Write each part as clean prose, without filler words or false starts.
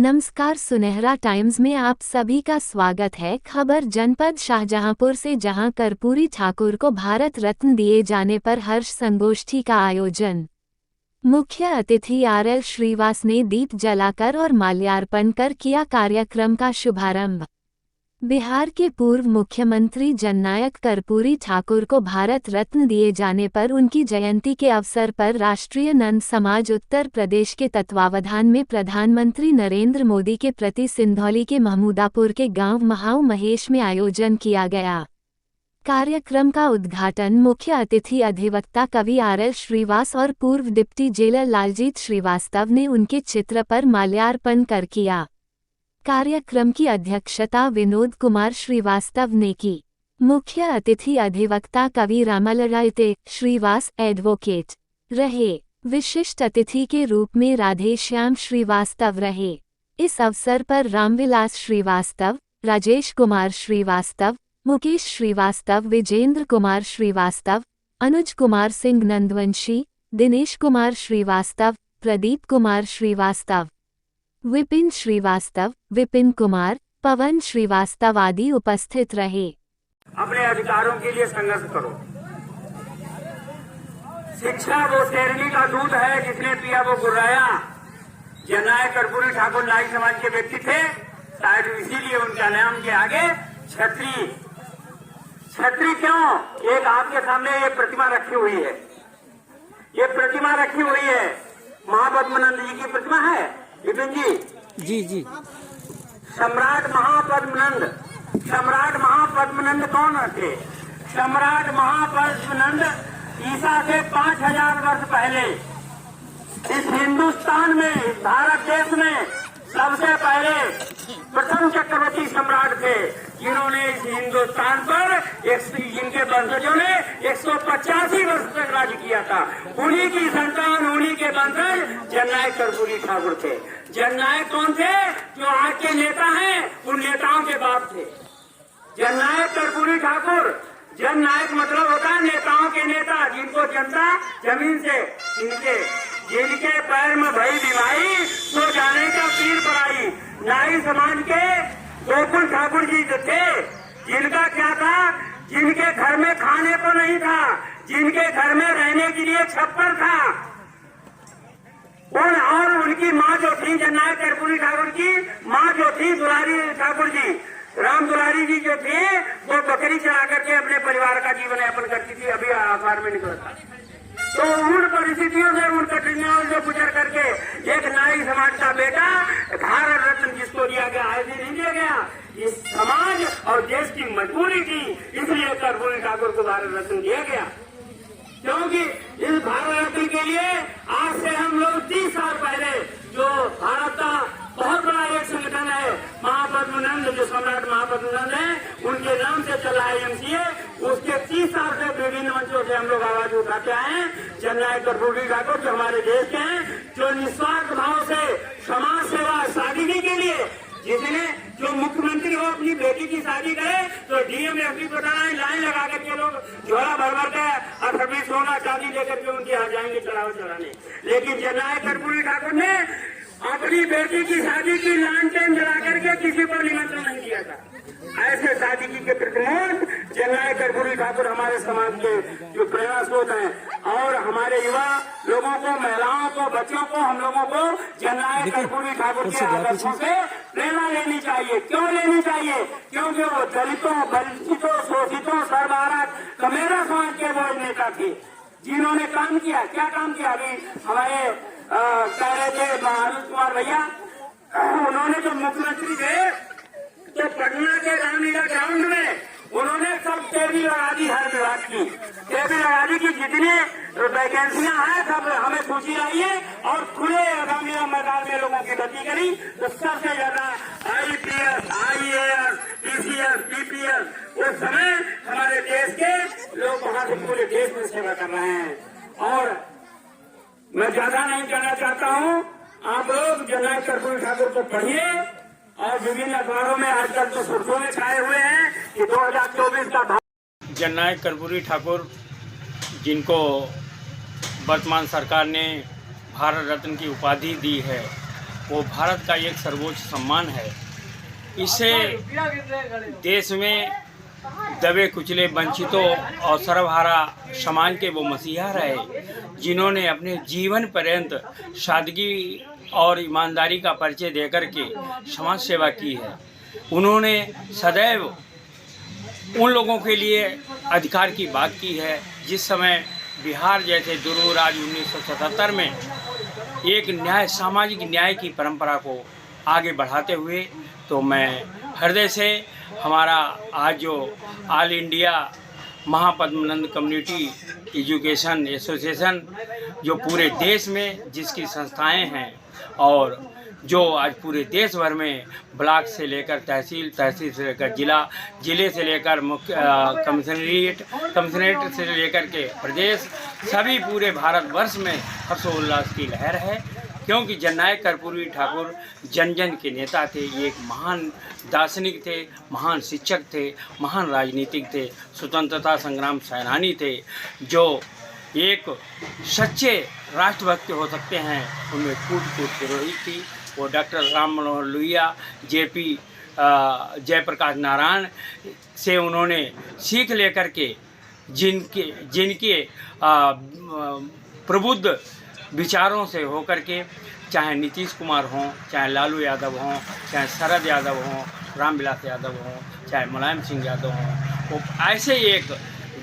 नमस्कार, सुनहरा टाइम्स में आप सभी का स्वागत है। खबर जनपद शाहजहांपुर से, जहां कर्पूरी ठाकुर को भारत रत्न दिए जाने पर हर्ष संगोष्ठी का आयोजन। मुख्य अतिथि RL श्रीवास ने दीप जलाकर और माल्यार्पण कर किया कार्यक्रम का शुभारंभ। बिहार के पूर्व मुख्यमंत्री जननायक कर्पूरी ठाकुर को भारत रत्न दिए जाने पर उनकी जयंती के अवसर पर राष्ट्रीय नंद समाज उत्तर प्रदेश के तत्वावधान में प्रधानमंत्री नरेंद्र मोदी के प्रति सिंधौली के महमूदापुर के गांव महाऊ महेश में आयोजन किया गया। कार्यक्रम का उद्घाटन मुख्य अतिथि अधिवक्ता कवि RL श्रीवास और पूर्व डिप्टी जेलर लालजीत श्रीवास्तव ने उनके चित्र पर माल्यार्पण कर किया। कार्यक्रम की अध्यक्षता विनोद कुमार श्रीवास्तव ने की। मुख्य अतिथि अधिवक्ता कवि रामललाइते श्रीवास एडवोकेट रहे। विशिष्ट अतिथि के रूप में राधेश्याम श्रीवास्तव रहे। इस अवसर पर रामविलास श्रीवास्तव, राजेश कुमार श्रीवास्तव, मुकेश श्रीवास्तव, विजेंद्र कुमार श्रीवास्तव, अनुज कुमार सिंह नंदवंशी, दिनेश कुमार श्रीवास्तव, प्रदीप कुमार श्रीवास्तव, विपिन श्रीवास्तव, विपिन कुमार, पवन श्रीवास्तव आदि उपस्थित रहे। अपने अधिकारों के लिए संघर्ष करो। शिक्षा वो शेरनी का दूध है, जिसने पिया वो गुर्राया। जननायक कर्पूरी ठाकुर नाई समाज के व्यक्ति थे, शायद इसीलिए उनका नाम के आगे छत्री। छत्री क्यों? एक आपके सामने ये प्रतिमा रखी हुई है। ये प्रतिमा रखी हुई है, महापद्मनंद जी की प्रतिमा है। विपिन जी सम्राट महापद्मनंद। सम्राट महापद्मनंद कौन थे? सम्राट महापद्मनंद ईसा से 5000 वर्ष पहले इस हिंदुस्तान में, इस भारत देश में सबसे पहले प्रथम चक्रवर्ती सम्राट थे, जिन्होंने इस हिंदुस्तान पर जिनके वंशजों ने 185 वर्ष तक राज किया था। उन्हीं की संतान, उन्हीं के वंशज जननायक कर्पूरी ठाकुर थे। जननायक कौन थे? जो आज के नेता हैं, उन नेताओं के बाप थे जननायक कर्पूरी ठाकुर। जननायक मतलब होता है नेताओं के नेता, जिनको जनता जमीन से जिनके पैर में भई बीमारी तो जाने का पीर पड़ाई। नाई समाज के गोकुल ठाकुर जी जो थे, जिनका क्या था? जिनके घर में खाने को नहीं था, जिनके घर में रहने के लिए छप्पर था। और उनकी माँ जो थी, जननायक कर्पूरी ठाकुर की माँ जो थी दुलारी ठाकुर जी, राम दुलारी जी जो थे, वो बकरी चला करके अपने परिवार का जीवन यापन करती थी। अभी अखबार में निकला था। तो उन परिस्थितियों से, उन कठिनाइयों से गुजर करके एक नाई समाज का बेटा भारत रत्न जिसको दिया गया, ऐसे नहीं दिया गया। इस समाज और देश की मजबूरी थी, इसलिए कर्पूरी ठाकुर को भारत रत्न दिया गया। क्योंकि इस भारत रत्न के लिए आज से हम लोग 30 साल पहले, जो भारत का बहुत बड़ा एक संगठन है महापद्मनंद, जो सम्राट महापद्मनंद है, उनके नाम से चला है MCA, उसके 30 साल से विभिन्न मंचों से हम लोग आवाज उठाते आए हैं। जननायक कर्पूरी ठाकुर जो हमारे देश के हैं, जो निस्वार्थ भाव से समाज सेवा, शादी के लिए, जिसने जो मुख्यमंत्री हो अपनी बेटी की शादी करे तो DM FD बताना, लाइन लगा करके लोग झोला भर भर के 28 सोना चांदी लेकर के उनके यहाँ जाएंगे चढ़ावा चढ़ाने। लेकिन जननायक कर्पूरी ठाकुर ने अपनी बेटी की शादी की लालटेन जला करके किसी को निमंत्रण नहीं दिया था। ऐसे शादी के प्रतिमूर्त जननायक कर्पूरी ठाकुर हमारे समाज के जो प्रेरणा स्रोत हैं, और हमारे युवा लोगों को, महिलाओं को, बच्चों को, हम लोगों को जननायक कर्पूरी ठाकुर के आदर्शों से प्रेरणा लेनी चाहिए। क्यों लेनी चाहिए? क्योंकि वो दलितों, वंचितों, शोषितों, सर्वहारा कमेरा समाज के वो नेता थे, जिन्होंने काम किया। क्या काम किया? अभी हमारे कह रहे थे अनुज कुमार भैया, उन्होंने जो मुख्यमंत्री थे, तो पटना के रामलीला ग्राउंड में उन्होंने सब टेबल लगा दी, हर विभाग की टेबल लगा दी कि जितने वैकेंसियां हैं सब हमें सूची लाइए, और खुले रामलीला मैदान में लोगों की भर्ती करी। तो सबसे ज्यादा IPS, IAS, PCS, PPS उस समय हमारे देश के लोग वहां से पूरे देश में सेवा कर रहे हैं। और मैं ज्यादा नहीं कहना चाहता हूँ, आप लोग जननायक कर्पूरी ठाकुर को पढ़िए, और विभिन्न अखबारों में आजकल तो सुर्खियों में छाए हुए हैं कि 2024 का जननायक कर्पूरी ठाकुर, जिनको वर्तमान सरकार ने भारत रत्न की उपाधि दी है, वो भारत का एक सर्वोच्च सम्मान है। इससे देश में दबे कुचले वंचितों और सर्वहारा समाज के वो मसीहा रहे, जिन्होंने अपने जीवन पर्यंत सादगी और ईमानदारी का परिचय देकर के समाज सेवा की है। उन्होंने सदैव उन लोगों के लिए अधिकार की बात की है जिस समय बिहार जैसे दूर राज्य 1977 में एक सामाजिक न्याय की परंपरा को आगे बढ़ाते हुए, तो मैं हृदय से हमारा आज जो all India Mahapadmanand community education association जो पूरे देश में जिसकी संस्थाएं हैं और जो आज पूरे देश भर में ब्लॉक से लेकर तहसील, तहसील से लेकर जिला, जिले से लेकर मुख्य कमिश्नरेट से लेकर के प्रदेश, सभी पूरे भारतवर्ष में हर्षोल्लास की लहर है, क्योंकि जननायक कर्पूरी ठाकुर जन जन के नेता थे। ये एक महान दार्शनिक थे, महान शिक्षक थे, महान राजनीतिक थे, स्वतंत्रता संग्राम सेनानी थे, जो एक सच्चे राष्ट्रभक्त हो सकते हैं उनमें कूट कूट के रोहित थी। वो डॉक्टर राम मनोहर लोहिया, जेपी जयप्रकाश नारायण से उन्होंने सीख लेकर के जिनके प्रबुद्ध विचारों से होकर के, चाहे नीतीश कुमार हों, चाहे लालू यादव हों, चाहे शरद यादव हों, रामविलास यादव हों, चाहे मुलायम सिंह यादव हों, वो ऐसे एक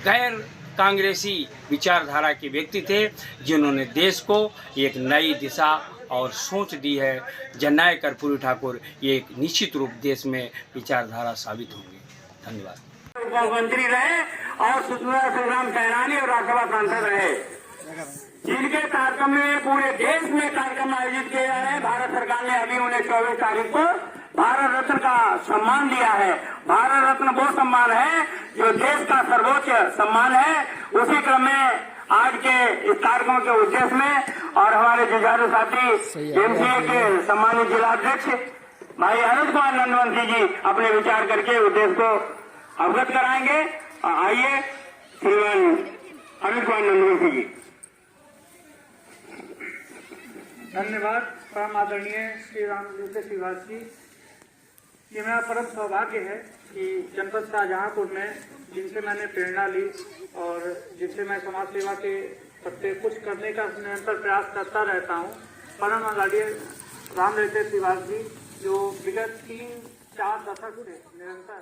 गैर कांग्रेसी विचारधारा के व्यक्ति थे जिन्होंने देश को एक नई दिशा और सोच दी है। जननायक कर्पूरी ठाकुर ये एक निश्चित रूप देश में विचारधारा साबित होंगे। धन्यवाद। मुख्यमंत्री रहे और स्वतंत्रता संग्राम सेनानी और राज्यसभा सांसद रहे, जिनके कार्यक्रम में पूरे देश में कार्यक्रम आयोजित किए जा रहे हैं। भारत सरकार ने अभी उन्हें 24 तारीख को भारत रत्न का सम्मान दिया है। भारत रत्न वो सम्मान है जो देश का सर्वोच्च सम्मान है। उसी क्रम में आज के इस कार्यक्रम के उद्देश्य में और हमारे जुझारू साथी एमसीए के सम्मानित जिलाध्यक्ष भाई अनुज कुमार नंदवंशी जी अपने विचार करके उद्देश्य को अवगत कराएंगे। आइए श्रीमान अनुज कुमार नंदवंशी जी। धन्यवाद। परम आदरणीय श्री रामकृष्ण श्रीवास जी, ये मेरा परम सौभाग्य है कि जनपद शाहजहांपुर में जिनसे मैंने प्रेरणा ली और जिनसे मैं समाज सेवा के प्रति कुछ करने का निरंतर प्रयास करता रहता हूँ, परम आदरणीय रामकृष्ण श्रीवास जी, जो विगत 3-4 दशक से निरंतर